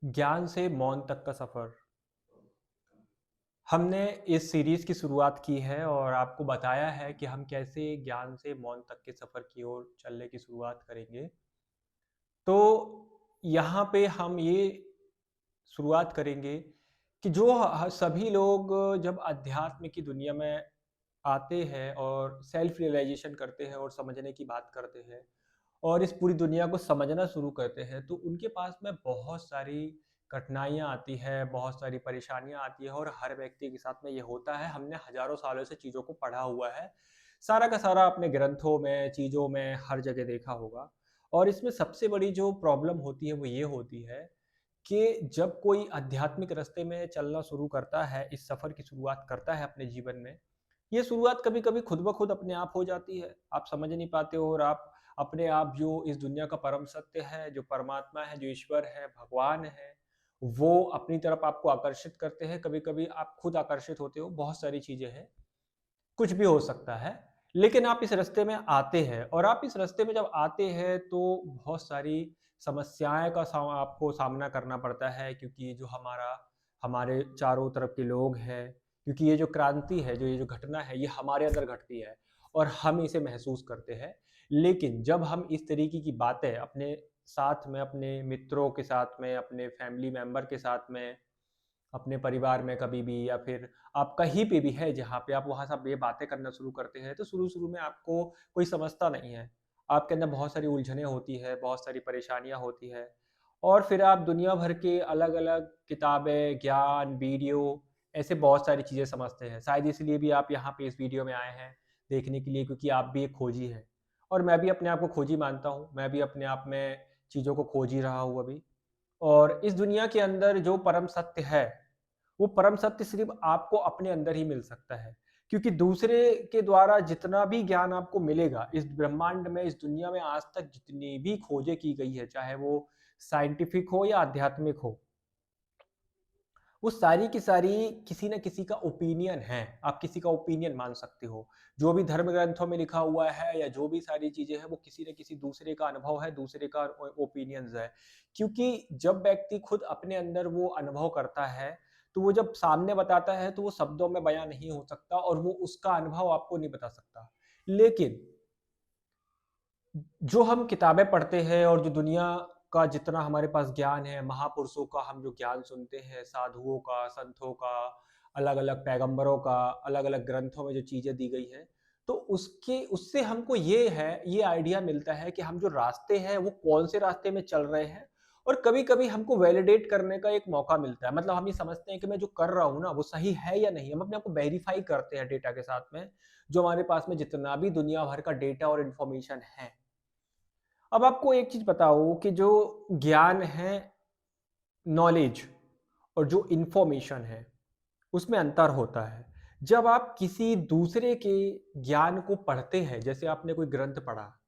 ज्ञान से मौन तक का सफ़र। हमने इस सीरीज़ की शुरुआत की है और आपको बताया है कि हम कैसे ज्ञान से मौन तक के सफ़र की ओर चलने की शुरुआत करेंगे। तो यहाँ पे हम ये शुरुआत करेंगे कि जो सभी लोग जब अध्यात्म की दुनिया में आते हैं और सेल्फ रियलाइजेशन करते हैं और समझने की बात करते हैं और इस पूरी दुनिया को समझना शुरू करते हैं, तो उनके पास में बहुत सारी कठिनाइयाँ आती हैं, बहुत सारी परेशानियाँ आती हैं और हर व्यक्ति के साथ में ये होता है। हमने हज़ारों सालों से चीज़ों को पढ़ा हुआ है, सारा का सारा अपने ग्रंथों में, चीज़ों में, हर जगह देखा होगा। और इसमें सबसे बड़ी जो प्रॉब्लम होती है, वो ये होती है कि जब कोई आध्यात्मिक रास्ते में चलना शुरू करता है, इस सफ़र की शुरुआत करता है अपने जीवन में, ये शुरुआत कभी-कभी खुद ब खुद अपने आप हो जाती है। आप समझ नहीं पाते हो और आप अपने आप जो इस दुनिया का परम सत्य है, जो परमात्मा है, जो ईश्वर है, भगवान है, वो अपनी तरफ आपको आकर्षित करते हैं। कभी-कभी आप खुद आकर्षित होते हो, बहुत सारी चीज़ें हैं। कुछ भी हो सकता है, लेकिन आप इस रास्ते में आते हैं और आप इस रास्ते में जब आते हैं तो बहुत सारी समस्याएँ का आपको सामना करना पड़ता है, क्योंकि जो हमारे चारों तरफ के लोग हैं, क्योंकि ये जो क्रांति है, जो ये जो घटना है, ये हमारे अंदर घटती है और हम इसे महसूस करते हैं। लेकिन जब हम इस तरीके की बातें अपने साथ में, अपने मित्रों के साथ में, अपने फैमिली मेंबर के साथ में, अपने परिवार में कभी भी या फिर आप कहीं पे भी है जहाँ पे आप वहाँ सब ये बातें करना शुरू करते हैं, तो शुरू-शुरू में आपको कोई समझता नहीं है। आपके अंदर बहुत सारी उलझनें होती है, बहुत सारी परेशानियाँ होती है और फिर आप दुनिया भर के अलग-अलग किताबें, ज्ञान, वीडियो ऐसे बहुत सारी चीज़ें समझते हैं। शायद इसलिए भी आप यहाँ पे इस वीडियो में आए हैं, देखने के लिए, क्योंकि आप भी एक खोजी हैं और मैं भी अपने आप को खोजी मानता हूँ। मैं भी अपने आप में चीज़ों को खोज ही रहा हूँ अभी। और इस दुनिया के अंदर जो परम सत्य है, वो परम सत्य सिर्फ़ आपको अपने अंदर ही मिल सकता है। क्योंकि दूसरे के द्वारा जितना भी ज्ञान आपको मिलेगा, इस ब्रह्मांड में, इस दुनिया में आज तक जितनी भी खोजें की गई है, चाहे वो साइंटिफ़िक हो या आध्यात्मिक हो, वो सारी की सारी किसी न किसी का ओपिनियन है। आप किसी का ओपिनियन मान सकते हो। जो भी धर्म ग्रंथों में लिखा हुआ है या जो भी सारी चीज़ें हैं, वो किसी न किसी दूसरे का अनुभव है, दूसरे का ओपिनियंस है। क्योंकि जब व्यक्ति खुद अपने अंदर वो अनुभव करता है, तो वो जब सामने बताता है, तो वो शब्दों में बयाँ नहीं हो सकता और वो उसका अनुभव आपको नहीं बता सकता। लेकिन जो हम किताबें पढ़ते हैं और जो दुनिया का जितना हमारे पास ज्ञान है, महापुरुषों का हम जो ज्ञान सुनते हैं, साधुओं का, संतों का, अलग-अलग पैगंबरों का, अलग-अलग ग्रंथों में जो चीज़ें दी गई हैं, तो उसके उससे हमको ये आइडिया मिलता है कि हम जो रास्ते हैं, वो कौन-से रास्ते में चल रहे हैं और कभी-कभी हमको वैलिडेट करने का एक मौका मिलता है। मतलब हम ये समझते हैं कि मैं जो कर रहा हूँ ना, वो सही है या नहीं? हम अपने आप को वेरीफ़ाई करते हैं डेटा के साथ में, जो हमारे पास में जितना भी दुनिया भर का डेटा और इन्फॉर्मेशन है। अब आपको एक चीज़ बताओ कि जो ज्ञान है, नॉलेज और जो इन्फॉर्मेशन है, उसमें अंतर होता है। जब आप किसी दूसरे के ज्ञान को पढ़ते हैं, जैसे आपने कोई ग्रंथ पढ़ा,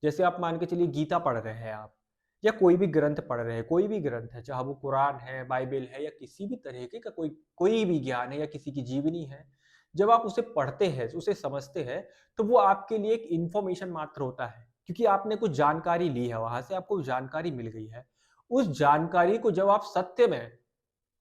जैसे आप मान के चलिए गीता पढ़ रहे हैं आप या कोई भी ग्रंथ पढ़ रहे हैं, कोई भी ग्रंथ है, चाहे वो कुरान है, बाइबल है या किसी भी तरीके का कोई कोई भी ज्ञान है या किसी की जीवनी है। जब आप उसे पढ़ते हैं, उसे समझते हैं, तो वो आपके लिए एक इन्फॉर्मेशन मात्र होता है, क्योंकि आपने कुछ जानकारी ली है, वहाँ से आपको जानकारी मिल गई है। उस जानकारी को जब आप सत्य में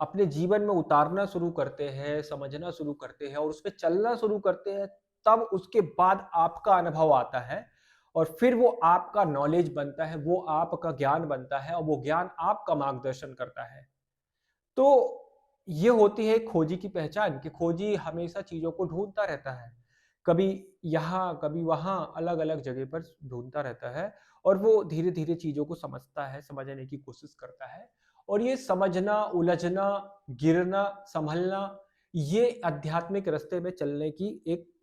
अपने जीवन में उतारना शुरू करते हैं, समझना शुरू करते हैं और उसपे चलना शुरू करते हैं, तब उसके बाद आपका अनुभव आता है और फिर वो आपका नॉलेज बनता है, वो आपका ज्ञान बनता है और वो ज्ञान आपका मार्गदर्शन करता है। तो ये होती है खोजी की पहचान कि खोजी हमेशा चीज़ों को ढूँढता रहता है। कभी यहाँ, कभी वहाँ, अलग-अलग जगह पर ढूँढता रहता है और वो धीरे-धीरे चीज़ों को समझता है, समझने की कोशिश करता है और ये समझना, उलझना, गिरना, सँभलना, ये आध्यात्मिक रास्ते में चलने की एक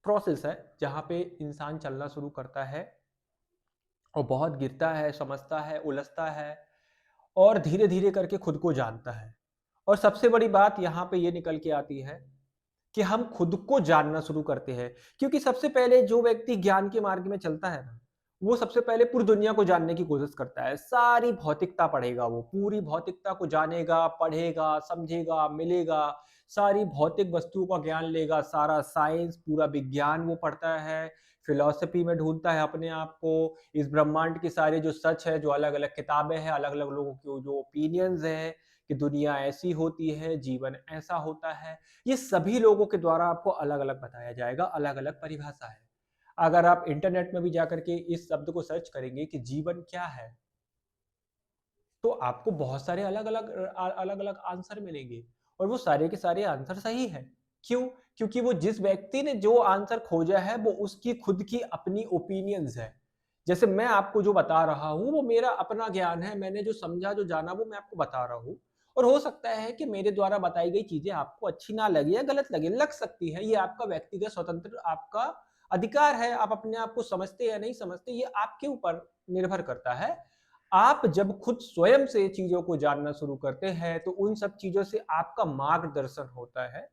प्रोसेस है, जहाँ पे इंसान चलना शुरू करता है और बहुत गिरता है, समझता है, उलझता है और धीरे-धीरे करके खुद को जानता है। और सबसे बड़ी बात यहाँ पे ये निकल के आती है कि हम खुद को जानना शुरू करते हैं। क्योंकि सबसे पहले जो व्यक्ति ज्ञान के मार्ग में चलता है ना, वो सबसे पहले पूरी दुनिया को जानने की कोशिश करता है। सारी भौतिकता पढ़ेगा वो, पूरी भौतिकता को जानेगा, पढ़ेगा, समझेगा, मिलेगा, सारी भौतिक वस्तुओं का ज्ञान लेगा, सारा साइंस, पूरा विज्ञान वो पढ़ता है, फिलॉसफी में ढूँढता है अपने आप को, इस ब्रह्मांड के सारे जो सच है, जो अलग-अलग किताबें हैं, अलग-अलग लोगों के जो ओपिनियंस हैं कि दुनिया ऐसी होती है, जीवन ऐसा होता है, ये सभी लोगों के द्वारा आपको अलग-अलग बताया जाएगा, अलग-अलग परिभाषा है। अगर आप इंटरनेट में भी जाकर के इस शब्द को सर्च करेंगे कि जीवन क्या है, तो आपको बहुत सारे अलग-अलग आंसर मिलेंगे और वो सारे के सारे आंसर सही हैं। क्यों? क्योंकि वो जिस व्यक्ति ने जो आंसर खोजा है, वो उसकी खुद की अपनी ओपिनियंस है। जैसे मैं आपको जो बता रहा हूँ, वो मेरा अपना ज्ञान है, मैंने जो समझा, जो जाना, वो मैं आपको बता रहा हूँ और हो सकता है कि मेरे द्वारा बताई गई चीज़ें आपको अच्छी ना लगे या गलत लगे, लग सकती है। ये आपका व्यक्तिगत स्वतंत्र आपका अधिकार है, आप अपने आप को समझते या नहीं समझते, ये आपके ऊपर निर्भर करता है। आप जब खुद स्वयं से चीज़ों को जानना शुरू करते हैं, तो उन सब चीज़ों से आपका मार्गदर्शन होता है।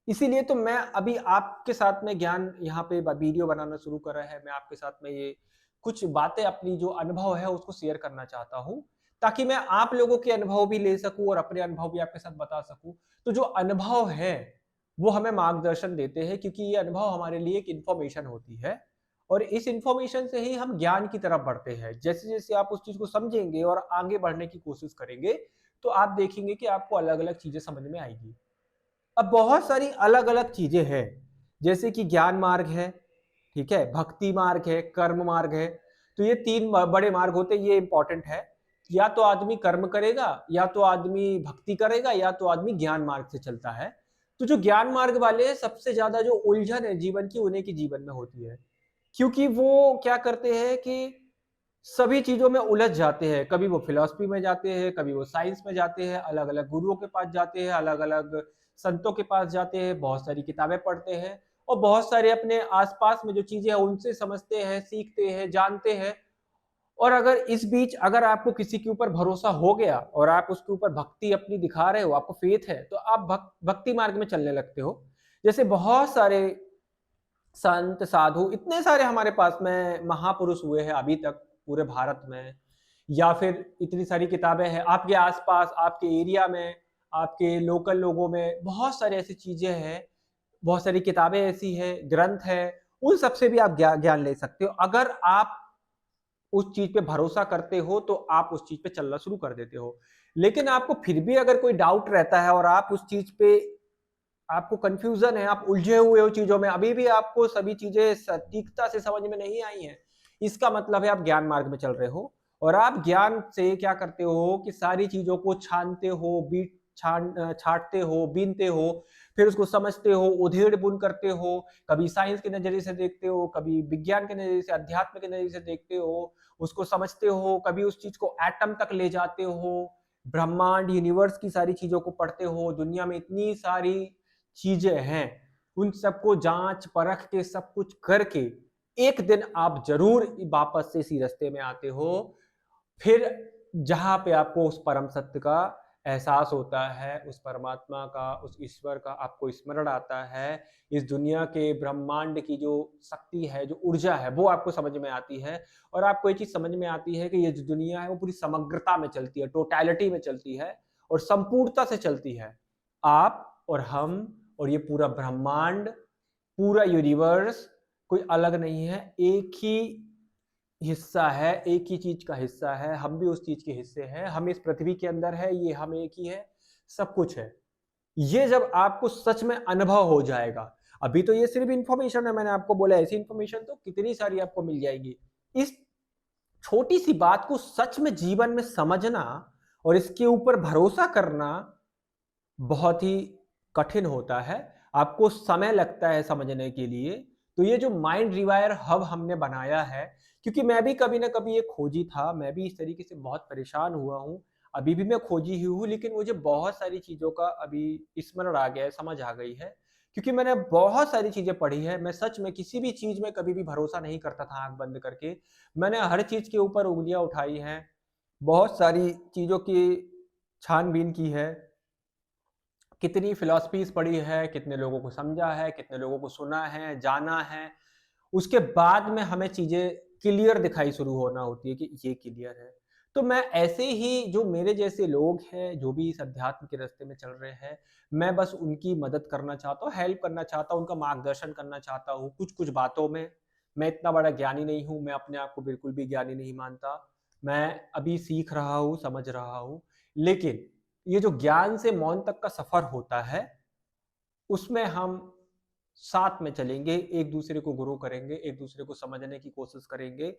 इसीलिए तो मैं अभी आपके साथ में ज्ञान यहाँ पे वीडियो बनाना शुरू करा है। मैं आपके साथ में ये कुछ बातें अपनी जो अनुभव है उसको शेयर करना चाहता हूँ, ताकि मैं आप लोगों के अनुभव भी ले सकूँ और अपने अनुभव भी आपके साथ बता सकूँ। तो जो अनुभव है, वो हमें मार्गदर्शन देते हैं क्योंकि ये अनुभव हमारे लिए एक इन्फॉर्मेशन होती है और इस इन्फॉर्मेशन से ही हम ज्ञान की तरफ बढ़ते हैं। जैसे-जैसे आप उस चीज़ को समझेंगे और आगे बढ़ने की कोशिश करेंगे, तो आप देखेंगे कि आपको अलग-अलग चीज़ें समझ में आएगी। अब बहुत सारी अलग-अलग चीज़ें हैं, जैसे कि ज्ञान मार्ग है, ठीक है? भक्ति मार्ग है, कर्म मार्ग है। तो ये 3 बड़े मार्ग होते हैं, ये इम्पोर्टेंट है। या तो आदमी कर्म करेगा, या तो आदमी भक्ति करेगा, या तो आदमी ज्ञान मार्ग से चलता है। तो जो ज्ञान मार्ग वाले हैं, सबसे ज़्यादा जो उलझन है जीवन की, उन्हीं के जीवन में होती है। क्योंकि वो क्या करते हैं कि सभी चीज़ों में उलझ जाते हैं। कभी वो फिलॉसफी में जाते हैं, कभी वो साइंस में जाते हैं, अलग-अलग गुरुओं के पास जाते हैं, अलग-अलग संतों के पास जाते हैं, बहुत सारी किताबें पढ़ते हैं और बहुत सारे अपने आस-पास में जो चीज़ें हैं उनसे समझते हैं, सीखते हैं, जानते हैं। और अगर इस बीच अगर आपको किसी के ऊपर भरोसा हो गया और आप उसके ऊपर भक्ति अपनी दिखा रहे हो, आपको फेथ है, तो आप भक्ति मार्ग में चलने लगते हो। जैसे बहुत सारे संत, साधु इतने सारे हमारे पास में महापुरुष हुए हैं अभी तक पूरे भारत में, या फिर इतनी सारी किताबें हैं आपके आस-पास, आपके एरिया में, आपके लोकल लोगों में बहुत सारी ऐसी चीज़ें हैं, बहुत सारी किताबें ऐसी हैं, ग्रंथ हैं, उन सब से भी आप ज्ञान ले सकते हो। अगर आप उस चीज़ पे भरोसा करते हो, तो आप उस चीज़ पे चलना शुरू कर देते हो। लेकिन आपको फिर भी अगर कोई डाउट रहता है और आप उस चीज़ पे आपको कन्फ्यूज़न है, आप उलझे हुए हो चीज़ों में, अभी भी आपको सभी चीज़ें सटीकता से समझ में नहीं आई हैं, इसका मतलब है आप ज्ञान मार्ग में चल रहे हो और आप ज्ञान से क्या करते हो कि सारी चीज़ों को छानते हो, छाँटते हो, बीनते हो, फिर उसको समझते हो, उधेड़-बुन करते हो, कभी साइंस के नज़रिए से देखते हो, कभी विज्ञान के नज़रिए से, अध्यात्म के नज़रिए से देखते हो, उसको समझते हो, कभी उस चीज़ को एटम तक ले जाते हो, ब्रह्मांड, यूनिवर्स की सारी चीज़ों को पढ़ते हो, दुनिया में इतनी सारी चीज़ें हैं, उन सबको जाँच-परख के सब कुछ करके, एक दिन आप ज़रूर वापस से इसी रास्ते में आते हो, फिर जहाँ पे आपको उस परम सत्य का एहसास होता है, उस परमात्मा का, उस ईश्वर का आपको स्मरण आता है, इस दुनिया के ब्रह्मांड की जो शक्ति है, जो ऊर्जा है, वो आपको समझ में आती है और आपको ये चीज़ समझ में आती है कि ये जो दुनिया है, वो पूरी समग्रता में चलती है, टोटैलिटी में चलती है और संपूर्णता से चलती है। आप और हम और ये पूरा ब्रह्मांड, पूरा यूनिवर्स कोई अलग नहीं है, एक ही हिस्सा है, एक ही चीज़ का हिस्सा है, हम भी उस चीज़ के हिस्से हैं, हम इस पृथ्वी के अंदर है, ये हम एक ही है, सब कुछ है। ये जब आपको सच में अनुभव हो जाएगा, अभी तो ये सिर्फ़ इन्फॉर्मेशन है, मैंने आपको बोला ऐसी इन्फॉर्मेशन तो कितनी सारी आपको मिल जाएगी। इस छोटी-सी बात को सच में जीवन में समझना और इसके ऊपर भरोसा करना बहुत ही कठिन होता है, आपको समय लगता है समझने के लिए। तो ये जो माइंड रिवायर हब हमने बनाया है, क्योंकि मैं भी कभी न कभी एक खोजी था, मैं भी इस तरीके से बहुत परेशान हुआ हूँ। अभी भी मैं खोजी ही हूँ, लेकिन मुझे बहुत सारी चीज़ों का अभी स्मरण आ गया है, समझ आ गई है। क्योंकि मैंने बहुत सारी चीज़ें पढ़ी हैं, मैं सच में किसी भी चीज़ में कभी भी भरोसा नहीं करता था आँख बंद करके। मैंने हर चीज़ के ऊपर उँगलियाँ उठाई हैं, बहुत सारी चीज़ों की छान-बीन की है। कितनी फिलॉसफीज़ पढ़ी है, कितने लोगों को समझा है, कितने लोगों को सुना है, जाना है, उसके बाद में हमें चीज़ें क्लियर दिखाई शुरू होना होती है कि ये क्लियर है। तो मैं ऐसे ही जो मेरे जैसे लोग हैं, जो भी इस अध्यात्म के रास्ते में चल रहे हैं, मैं बस उनकी मदद करना चाहता हूँ, हेल्प करना चाहता हूँ, उनका मार्गदर्शन करना चाहता हूँ कुछ-कुछ बातों में। मैं इतना बड़ा ज्ञानी नहीं हूँ, मैं अपने आप को बिल्कुल भी ज्ञानी नहीं मानता। मैं अभी सीख रहा हूँ, समझ रहा हूँ। लेकिन ये जो ज्ञान से मौन तक का सफ़र होता है, उसमें हम साथ में चलेंगे, एक-दूसरे को ग्रो करेंगे, एक-दूसरे को समझने की कोशिश करेंगे।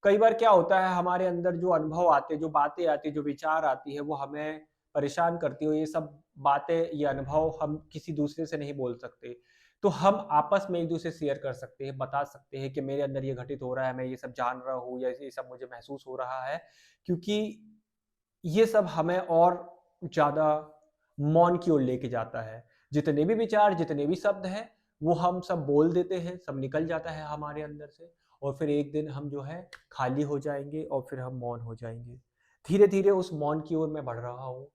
कई बार क्या होता है हमारे अंदर जो अनुभव आते हैं, जो बातें आती हैं, जो विचार आती है, वो हमें परेशान करती है और ये सब बातें, ये अनुभव हम किसी दूसरे से नहीं बोल सकते। तो हम आपस में एक-दूसरे से शेयर कर सकते हैं, बता सकते हैं कि मेरे अंदर ये घटित हो रहा है, मैं ये सब जान रहा हूँ या ये सब मुझे महसूस हो रहा है। क्योंकि ये सब हमें और ज़्यादा मौन की ओर लेके जाता है। जितने भी विचार, जितने भी शब्द हैं, वो हम सब बोल देते हैं, सब निकल जाता है हमारे अंदर से और फिर एक दिन हम जो है खाली हो जाएँगे और फिर हम मौन हो जाएँगे। धीरे-धीरे उस मौन की ओर मैं बढ़ रहा हूँ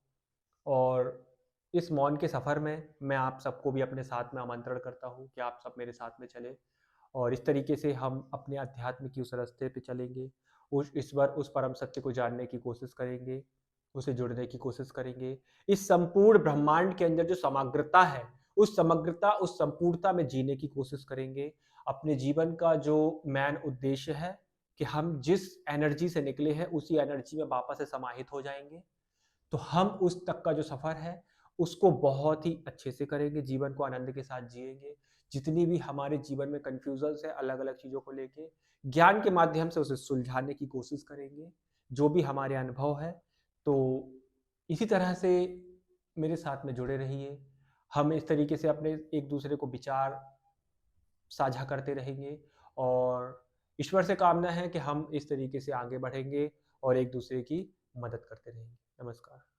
और इस मौन के सफ़र में मैं आप सबको भी अपने साथ में आमंत्रण करता हूँ कि आप सब मेरे साथ में चलें और इस तरीके से हम अपने अध्यात्म की उस रास्ते पे चलेंगे। उस इस बार उस परम सत्य को जानने की कोशिश करेंगे, उससे जुड़ने की कोशिश करेंगे। इस संपूर्ण ब्रह्मांड के अंदर जो समग्रता है, उस समग्रता, उस संपूर्णता में जीने की कोशिश करेंगे। अपने जीवन का जो मेन उद्देश्य है कि हम जिस एनर्जी से निकले हैं, उसी एनर्जी में वापस से समाहित हो जाएँगे। तो हम उस तक का जो सफ़र है, उसको बहुत ही अच्छे से करेंगे, जीवन को आनंद के साथ जिएँगे। जितनी भी हमारे जीवन में कन्फ्यूज़न्स हैं अलग-अलग चीज़ों को लेके, ज्ञान के माध्यम से उसे सुलझाने की कोशिश करेंगे, जो भी हमारे अनुभव है। तो इसी तरह से मेरे साथ में जुड़े रहिए। हम इस तरीके से अपने एक-दूसरे को विचार साझा करते रहेंगे और ईश्वर से कामना है कि हम इस तरीके से आगे बढ़ेंगे और एक-दूसरे की मदद करते रहेंगे। नमस्कार।